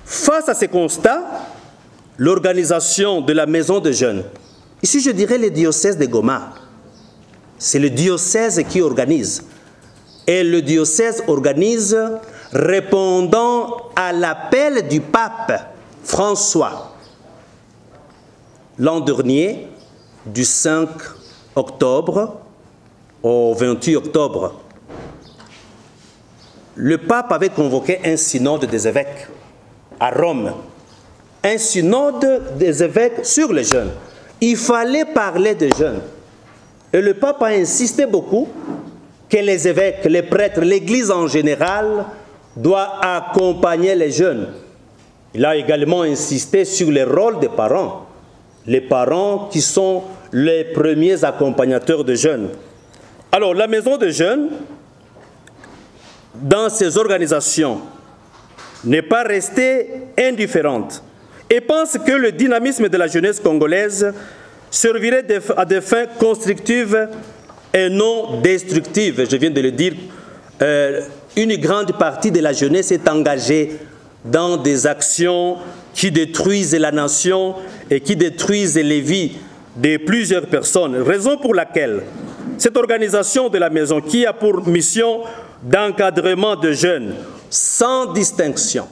Face à ces constats, l'organisation de la maison de jeunes, ici je dirais le diocèse de Goma, c'est le diocèse qui organise. Et le diocèse organise répondant à l'appel du pape François. L'an dernier, du 5 octobre au 28 octobre, le pape avait convoqué un synode des évêques à Rome. Un synode des évêques sur les jeunes. Il fallait parler des jeunes. Et le pape a insisté beaucoup que les évêques, les prêtres, l'Église en général doit accompagner les jeunes. Il a également insisté sur le rôle des parents. Les parents qui sont les premiers accompagnateurs de jeunes. Alors, la maison de jeunes, dans ses organisations, n'est pas restée indifférente et pense que le dynamisme de la jeunesse congolaise servirait à des fins constructives et non destructives. Je viens de le dire, une grande partie de la jeunesse est engagée dans des actions qui détruisent la nation et qui détruisent les vies de plusieurs personnes. Raison pour laquelle cette organisation de la maison, qui a pour mission d'encadrement de jeunes, sans distinction.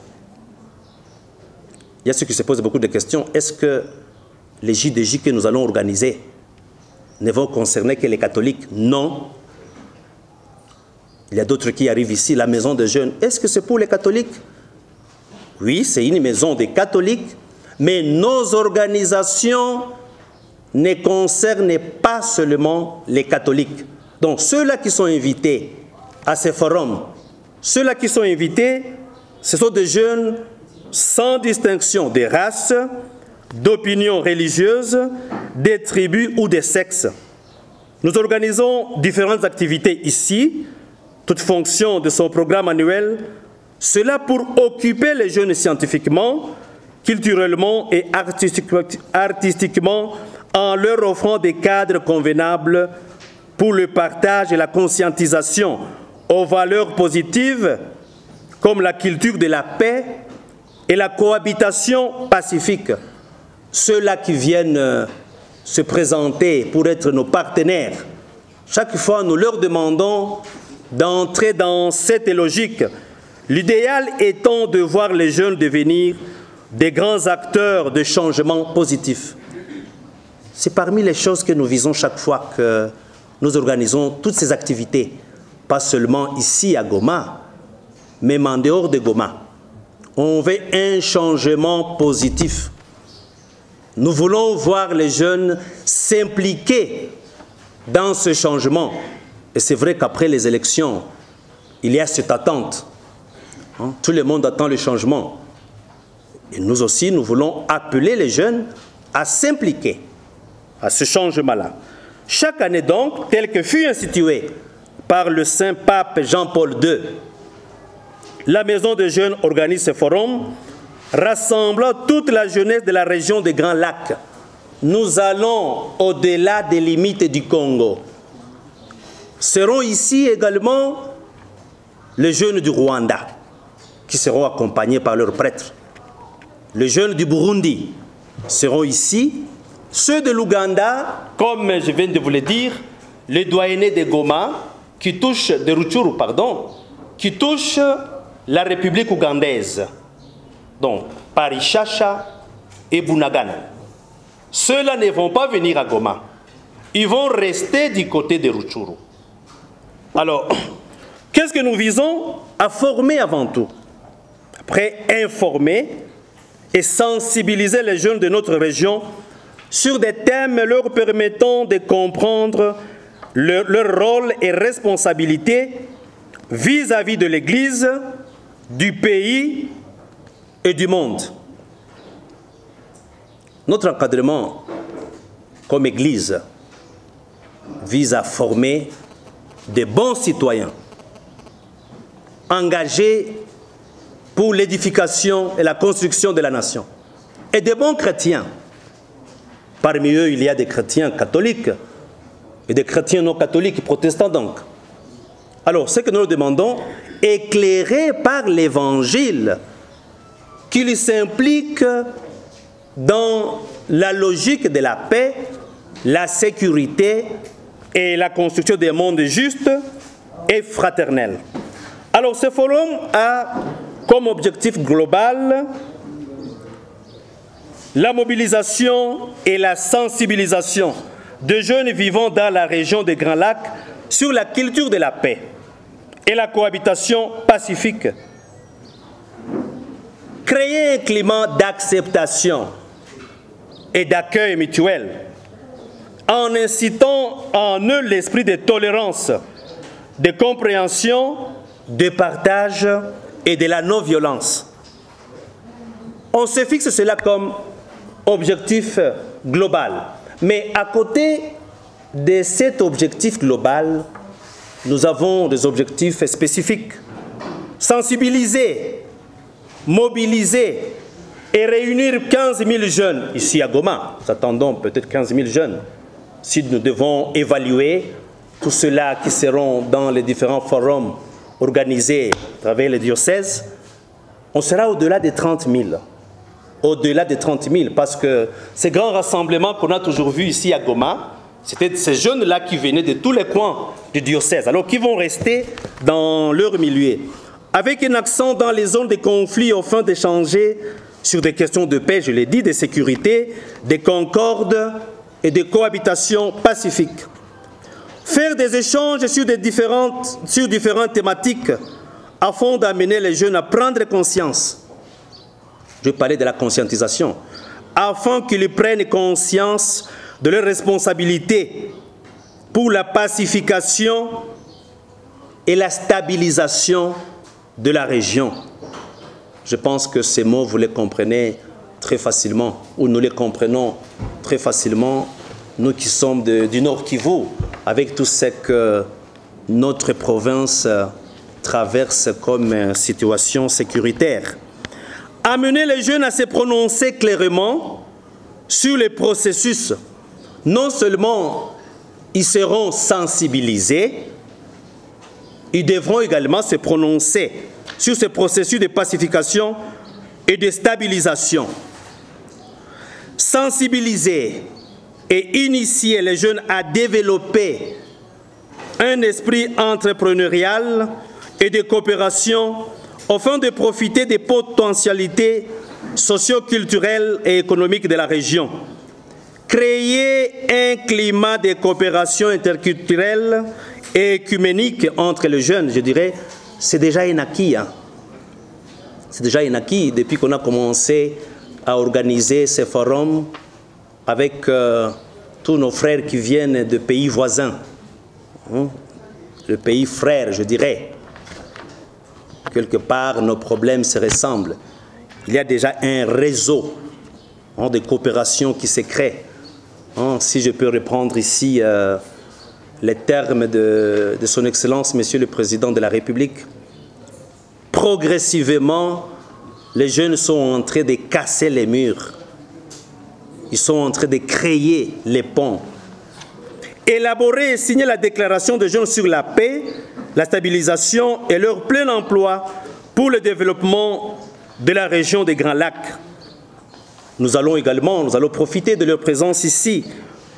Il y a ceux qui se posent beaucoup de questions. Est-ce que les JDJ que nous allons organiser ne vont concerner que les catholiques? Non. Il y a d'autres qui arrivent ici, la maison de jeunes. Est-ce que c'est pour les catholiques? Oui, c'est une maison des catholiques, mais nos organisations ne concernent pas seulement les catholiques. Donc ceux-là qui sont invités à ces forums, ceux-là qui sont invités, ce sont des jeunes sans distinction des races, d'opinions religieuses, des tribus ou des sexes. Nous organisons différentes activités ici, toute fonction de son programme annuel, cela pour occuper les jeunes scientifiquement, culturellement et artistiquement en leur offrant des cadres convenables pour le partage et la conscientisation aux valeurs positives comme la culture de la paix et la cohabitation pacifique. Ceux-là qui viennent se présenter pour être nos partenaires, chaque fois nous leur demandons d'entrer dans cette logique, l'idéal étant de voir les jeunes devenir des grands acteurs de changement positif. C'est parmi les choses que nous visons chaque fois que nous organisons toutes ces activités, pas seulement ici à Goma, mais en dehors de Goma. On veut un changement positif. Nous voulons voir les jeunes s'impliquer dans ce changement. Et c'est vrai qu'après les élections, il y a cette attente. Tout le monde attend le changement. Et nous aussi, nous voulons appeler les jeunes à s'impliquer à ce changement-là. Chaque année donc, tel que fut institué par le Saint Pape Jean-Paul II, la Maison des Jeunes organise ce forum rassemblant toute la jeunesse de la région des Grands Lacs. Nous allons au-delà des limites du Congo. Seront ici également les jeunes du Rwanda, qui seront accompagnés par leurs prêtres. Les jeunes du Burundi seront ici. Ceux de l'Ouganda, comme je viens de vous le dire, les doyennés de Goma, de Rutshuru, pardon, qui touchent la République ougandaise. Donc, Paris-Chacha et Bunagana. Ceux-là ne vont pas venir à Goma. Ils vont rester du côté de Rutshuru. Alors, qu'est-ce que nous visons? À former avant tout. Après, informer et sensibiliser les jeunes de notre région sur des thèmes leur permettant de comprendre leur rôle et responsabilité vis-à-vis de l'Église, du pays et du monde. Notre encadrement comme Église vise à former de bons citoyens engagés pour l'édification et la construction de la nation et de bons chrétiens. Parmi eux, il y a des chrétiens catholiques et des chrétiens non catholiques, protestants donc. Alors, ce que nous demandons, éclairés par l'Évangile, qu'ils s'impliquent dans la logique de la paix, la sécurité et la construction des mondes justes et fraternels. Alors ce forum a comme objectif global la mobilisation et la sensibilisation de jeunes vivant dans la région des Grands Lacs sur la culture de la paix et la cohabitation pacifique. Créer un climat d'acceptation et d'accueil mutuel en incitant en eux l'esprit de tolérance, de compréhension, de partage et de la non-violence. On se fixe cela comme objectif global. Mais à côté de cet objectif global, nous avons des objectifs spécifiques. Sensibiliser, mobiliser et réunir 15 000 jeunes ici à Goma. Nous attendons peut-être 15 000 jeunes. Si nous devons évaluer tous ceux-là qui seront dans les différents forums organisés à travers les diocèses, on sera au-delà des 30 000. Au-delà des 30 000, parce que ces grands rassemblements qu'on a toujours vus ici à Goma, c'était ces jeunes-là qui venaient de tous les coins du diocèse, alors qui vont rester dans leur milieu, avec un accent dans les zones de conflit afin d'échanger sur des questions de paix, je l'ai dit, de sécurité, de concorde et de cohabitation pacifique. Faire des échanges sur différentes thématiques afin d'amener les jeunes à prendre conscience. Je parlais de la conscientisation, afin qu'ils prennent conscience de leurs responsabilités pour la pacification et la stabilisation de la région. Je pense que ces mots, vous les comprenez très facilement, ou nous les comprenons très facilement, nous qui sommes du Nord Kivu, avec tout ce que notre province traverse comme situation sécuritaire. Amener les jeunes à se prononcer clairement sur les processus. Non seulement ils seront sensibilisés, ils devront également se prononcer sur ces processus de pacification et de stabilisation. Sensibiliser et initier les jeunes à développer un esprit entrepreneurial et de coopération afin de profiter des potentialités socio-culturelles et économiques de la région. Créer un climat de coopération interculturelle et écuménique entre les jeunes, je dirais, c'est déjà un acquis. Hein. C'est déjà un acquis depuis qu'on a commencé à organiser ces forums avec tous nos frères qui viennent de pays voisins. Hein? Le pays frère, je dirais. Quelque part, nos problèmes se ressemblent. Il y a déjà un réseau de coopération qui se crée. Si je peux reprendre ici les termes de son Excellence, Monsieur le Président de la République, progressivement, les jeunes sont en train de casser les murs. Ils sont en train de créer les ponts. Élaborer et signer la déclaration des jeunes sur la paix, la stabilisation et leur plein emploi pour le développement de la région des Grands Lacs. Nous allons profiter de leur présence ici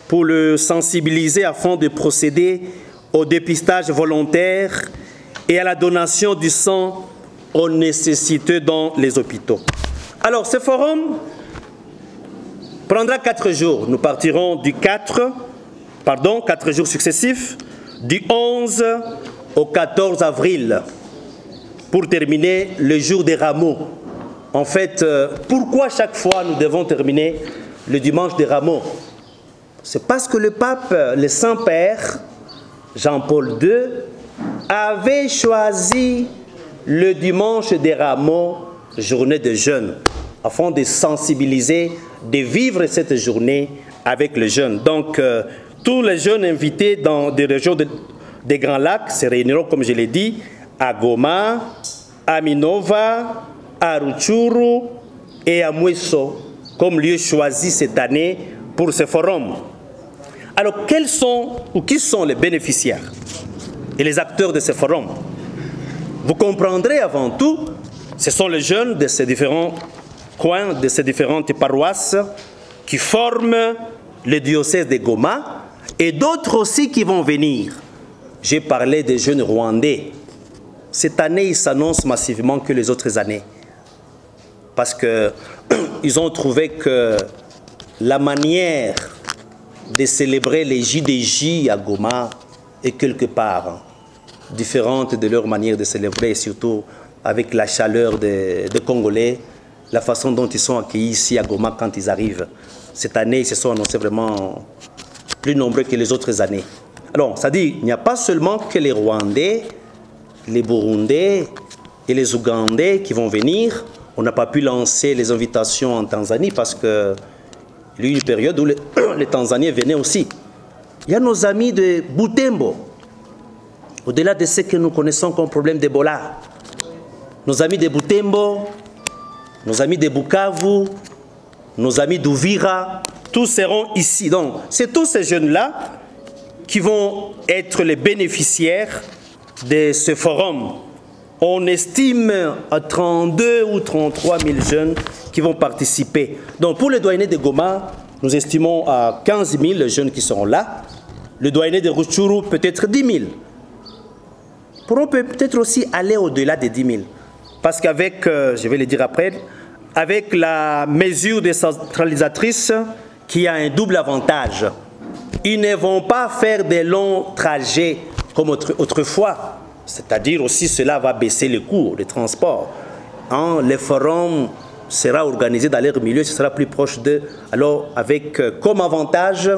pour le sensibiliser afin de procéder au dépistage volontaire et à la donation du sang aux nécessiteux dans les hôpitaux. Alors, ce forum prendra 4 jours. Nous partirons du 4 jours successifs, du 11 au 14 avril, pour terminer le jour des rameaux. En fait, pourquoi chaque fois nous devons terminer le dimanche des rameaux? C'est parce que le pape, le Saint-Père, Jean-Paul II, avait choisi le dimanche des rameaux, journée de jeûne, afin de sensibiliser, de vivre cette journée avec les jeunes. Donc, tous les jeunes invités dans des régions des Grands Lacs se réuniront, comme je l'ai dit, à Goma, à Minova, à Rutshuru et à Mweso, comme lieu choisi cette année pour ce forum. Alors, qui sont les bénéficiaires et les acteurs de ce forum? Vous comprendrez avant tout, ce sont les jeunes de ces différents coins de ces différentes paroisses qui forment le diocèse de Goma et d'autres aussi qui vont venir. J'ai parlé des jeunes Rwandais. Cette année, ils s'annoncent massivement que les autres années. Parce qu'ils ont trouvé que la manière de célébrer les JDJ à Goma est quelque part différente de leur manière de célébrer, et surtout avec la chaleur des Congolais, la façon dont ils sont accueillis ici à Goma quand ils arrivent. Cette année, ils se sont annoncés vraiment plus nombreux que les autres années. Alors, ça dit, il n'y a pas seulement que les Rwandais, les Burundais et les Ougandais qui vont venir. On n'a pas pu lancer les invitations en Tanzanie parce qu'il y a eu une période où les Tanzaniens venaient aussi. Il y a nos amis de Butembo, au-delà de ce que nous connaissons comme problème d'Ebola. Nos amis de Butembo, nos amis de Bukavu, nos amis d'Uvira, tous seront ici. Donc, c'est tous ces jeunes-là qui vont être les bénéficiaires de ce forum. On estime à 32 ou 33 000 jeunes qui vont participer. Donc pour le doyenné de Goma, nous estimons à 15 000 jeunes qui seront là. Le doyenné de Rutshuru, peut-être 10 000. Pourront peut-être aussi aller au-delà des 10 000. Parce qu'avec, je vais le dire après, avec la mesure décentralisatrice qui a un double avantage, ils ne vont pas faire des longs trajets comme autrefois. C'est-à-dire aussi cela va baisser les coûts des transports. Le forum sera organisé dans leur milieu, ce sera plus proche d'eux. Alors avec comme avantage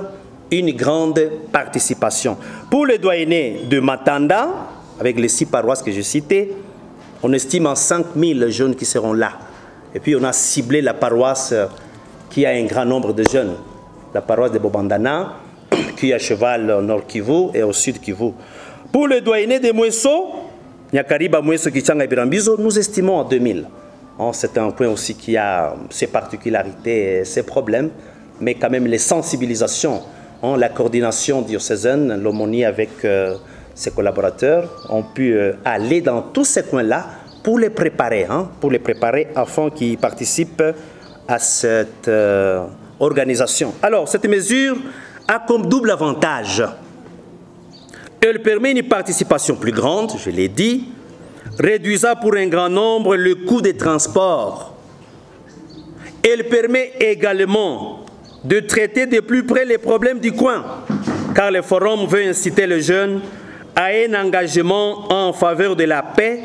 une grande participation. Pour les doyennés de Matanda, avec les 6 paroisses que j'ai citées, on estime à 5 000 jeunes qui seront là. Et puis on a ciblé la paroisse qui a un grand nombre de jeunes. La paroisse de Bobandana, qui est à cheval au nord Kivu et au sud Kivu. Pour le doyenné de Mweso, Nyakariba Mweso Kichanga Birambizo, nous estimons à 2000. C'est un point aussi qui a ses particularités et ses problèmes, mais quand même les sensibilisations, la coordination diocésaine, l'aumônier avec ses collaborateurs ont pu aller dans tous ces coins-là pour les préparer, afin qu'ils participent à cette organisation. Alors, cette mesure a comme double avantage. Elle permet une participation plus grande, je l'ai dit, réduisant pour un grand nombre le coût des transports. Elle permet également de traiter de plus près les problèmes du coin, car le forum veut inciter les jeunes à un engagement en faveur de la paix,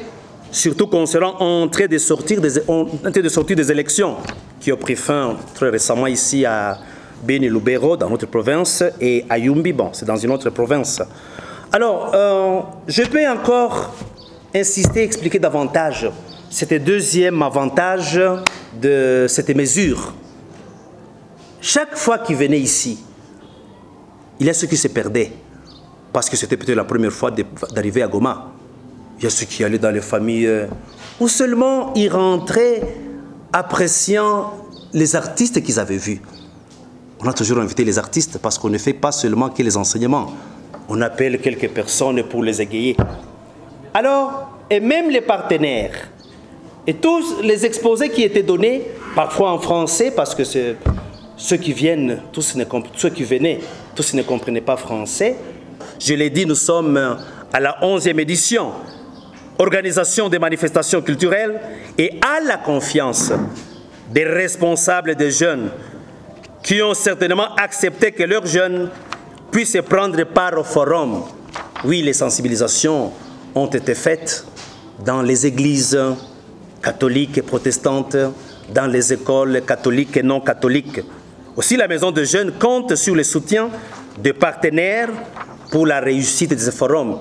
surtout concernant en train de sortir des élections qui ont pris fin très récemment ici à Beni Lubero, dans notre province, et à Yumbi, bon, c'est dans une autre province. Alors, je peux encore insister, expliquer davantage. C'était le deuxième avantage de cette mesure. Chaque fois qu'ils venaient ici, il y a ceux qui se perdaient, parce que c'était peut-être la première fois d'arriver à Goma. Il y a ceux qui allaient dans les familles, ou seulement ils rentraient appréciant les artistes qu'ils avaient vus. On a toujours invité les artistes parce qu'on ne fait pas seulement que les enseignements. On appelle quelques personnes pour les égayer. Alors, et même les partenaires, et tous les exposés qui étaient donnés, parfois en français, parce que ceux qui venaient, tous ne comprenaient pas français. Je l'ai dit, nous sommes à la 11e édition, organisation des manifestations culturelles, et à la confiance des responsables des jeunes qui ont certainement accepté que leurs jeunes puissent prendre part au forum. Oui, les sensibilisations ont été faites dans les églises catholiques et protestantes, dans les écoles catholiques et non catholiques. Aussi, la Maison de Jeunes compte sur le soutien de partenaires pour la réussite de ce forum.